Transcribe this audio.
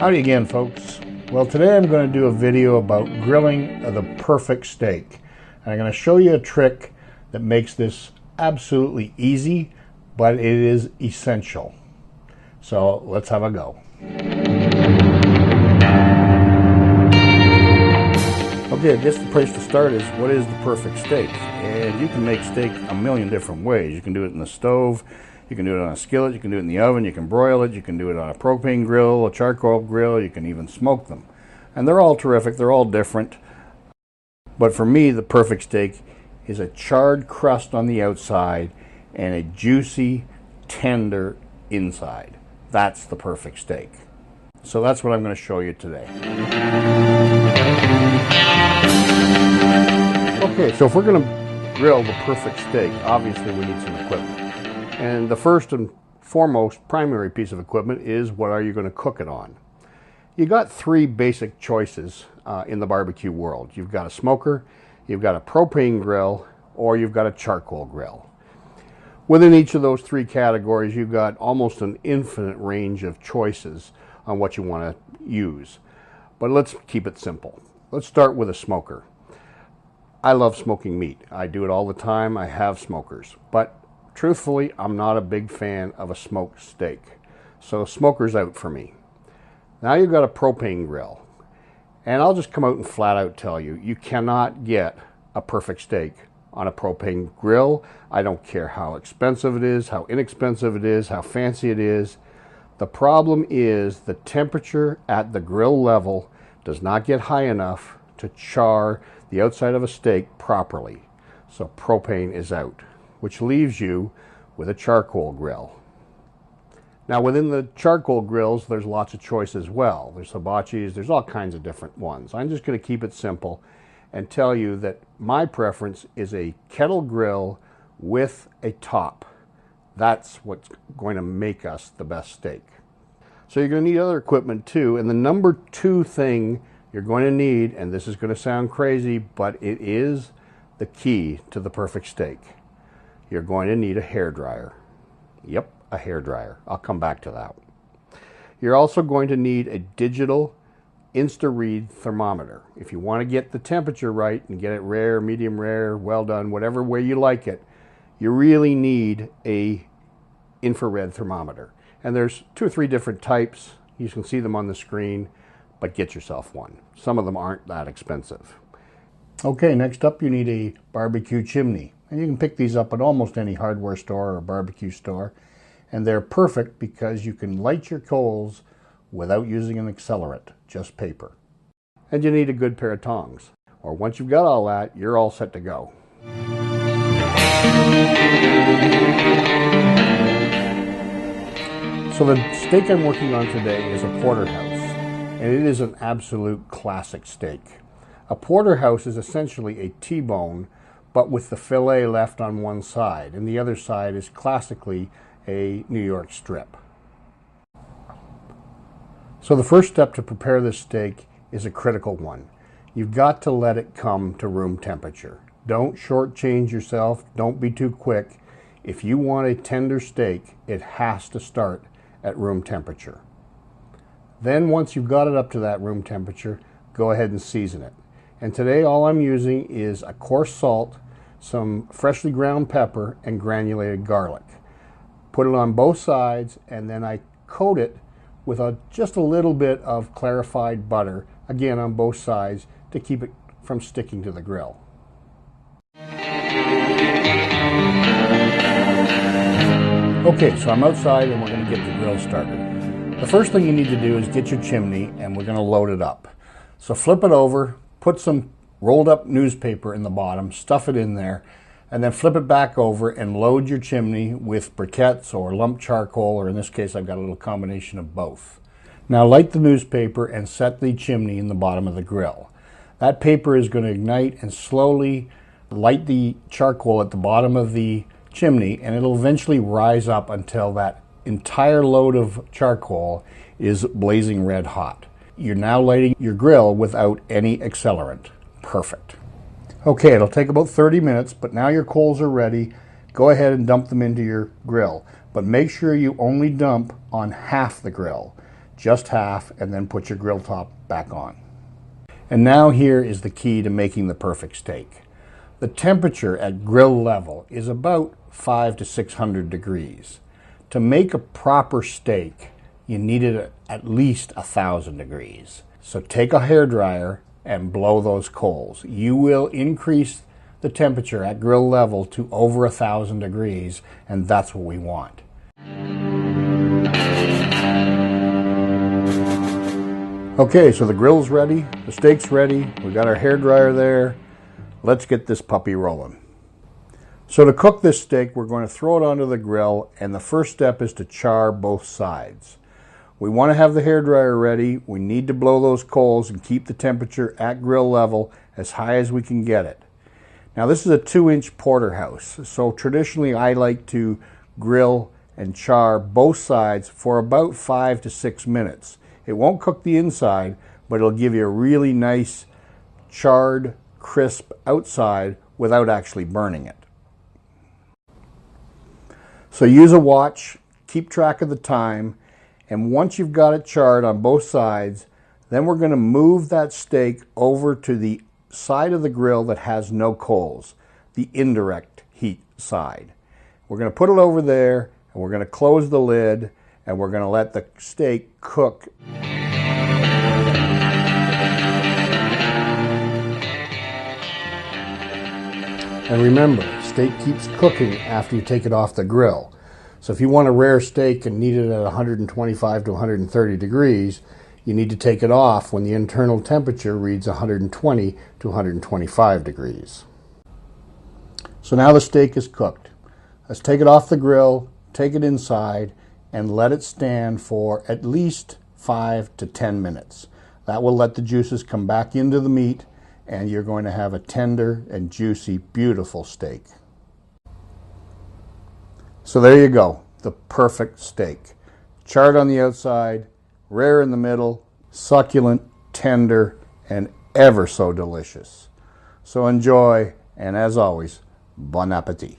Howdy again, folks. Well, today I'm going to do a video about grilling the perfect steak. And I'm going to show you a trick that makes this absolutely easy, but it is essential. So let's have a go. Okay, I guess the place to start is, what is the perfect steak? And you can make steak a million different ways. You can do it in the stove, you can do it on a skillet, you can do it in the oven, you can broil it, you can do it on a propane grill, a charcoal grill, you can even smoke them. And they're all terrific, they're all different. But for me, the perfect steak is a charred crust on the outside and a juicy, tender inside. That's the perfect steak. So that's what I'm going to show you today. Okay, so if we're going to grill the perfect steak, obviously we need some equipment. And the first and foremost primary piece of equipment is, what are you going to cook it on? You got three basic choices in the barbecue world. You've got a smoker, you've got a propane grill, or you've got a charcoal grill. Within each of those three categories, you've got almost an infinite range of choices on what you want to use. But let's keep it simple. Let's start with a smoker. I love smoking meat. I do it all the time. I have smokers. But truthfully, I'm not a big fan of a smoked steak. So smoker's out for me. Now you've got a propane grill. And I'll just come out and flat out tell you, you cannot get a perfect steak on a propane grill. I don't care how expensive it is, how inexpensive it is, how fancy it is. The problem is the temperature at the grill level does not get high enough to char the outside of a steak properly. So propane is out, which leaves you with a charcoal grill. Now within the charcoal grills, there's lots of choice as well. There's hibachis, there's all kinds of different ones. I'm just going to keep it simple and tell you that my preference is a kettle grill with a top. That's what's going to make us the best steak. So you're going to need other equipment too, and the number two thing you're going to need, and this is going to sound crazy, but it is the key to the perfect steak. You're going to need a hairdryer. Yep, a hairdryer. I'll come back to that. You're also going to need a digital Insta-read thermometer. If you want to get the temperature right and get it rare, medium rare, well done, whatever way you like it, you really need a infrared thermometer. And there's 2 or 3 different types. You can see them on the screen, but get yourself one. Some of them aren't that expensive. Okay, next up you need a barbecue chimney. And you can pick these up at almost any hardware store or barbecue store. And they're perfect because you can light your coals without using an accelerant, just paper. And you need a good pair of tongs. Or once you've got all that, you're all set to go. So the steak I'm working on today is a porterhouse. And it is an absolute classic steak. A porterhouse is essentially a T-bone, but with the fillet left on one side, and the other side is classically a New York strip. So the first step to prepare this steak is a critical one. You've got to let it come to room temperature. Don't shortchange yourself, don't be too quick. If you want a tender steak, it has to start at room temperature. Then once you've got it up to that room temperature, go ahead and season it. And today all I'm using is a coarse salt, some freshly ground pepper, and granulated garlic. Put it on both sides, and then I coat it with just a little bit of clarified butter, again on both sides, to keep it from sticking to the grill. Okay, so I'm outside and we're going to get the grill started. The first thing you need to do is get your chimney, and we're going to load it up. So flip it over, put some rolled up newspaper in the bottom, stuff it in there, and then flip it back over and load your chimney with briquettes or lump charcoal, or in this case I've got a little combination of both. Now light the newspaper and set the chimney in the bottom of the grill. That paper is going to ignite and slowly light the charcoal at the bottom of the chimney, and it'll eventually rise up until that entire load of charcoal is blazing red hot. You're now lighting your grill without any accelerant. Perfect. Okay, it'll take about 30 minutes, but now your coals are ready. Go ahead and dump them into your grill, but make sure you only dump on half the grill. just half, and then put your grill top back on. And now here is the key to making the perfect steak. The temperature at grill level is about 500 to 600 degrees. To make a proper steak, you need it at least 1,000 degrees. So take a hairdryer and blow those coals. You will increase the temperature at grill level to over 1,000 degrees, and that's what we want. Okay, so the grill's ready, the steak's ready, we got our hairdryer there. Let's get this puppy rolling. So to cook this steak, we're going to throw it onto the grill, and the first step is to char both sides. We want to have the hairdryer ready. We need to blow those coals and keep the temperature at grill level as high as we can get it. Now this is a 2-inch porterhouse, so traditionally I like to grill and char both sides for about 5 to 6 minutes. It won't cook the inside, but it'll give you a really nice charred, crisp outside without actually burning it. So use a watch, keep track of the time, and once you've got it charred on both sides, then we're going to move that steak over to the side of the grill that has no coals, the indirect heat side. We're going to put it over there, and we're going to close the lid, and we're going to let the steak cook. And remember, steak keeps cooking after you take it off the grill. So if you want a rare steak and need it at 125 to 130 degrees, you need to take it off when the internal temperature reads 120 to 125 degrees. So now the steak is cooked. Let's take it off the grill, take it inside, and let it stand for at least 5 to 10 minutes. That will let the juices come back into the meat, and you're going to have a tender and juicy, beautiful steak. So there you go, the perfect steak. Charred on the outside, rare in the middle, succulent, tender, and ever so delicious. So enjoy, and as always, bon appetit.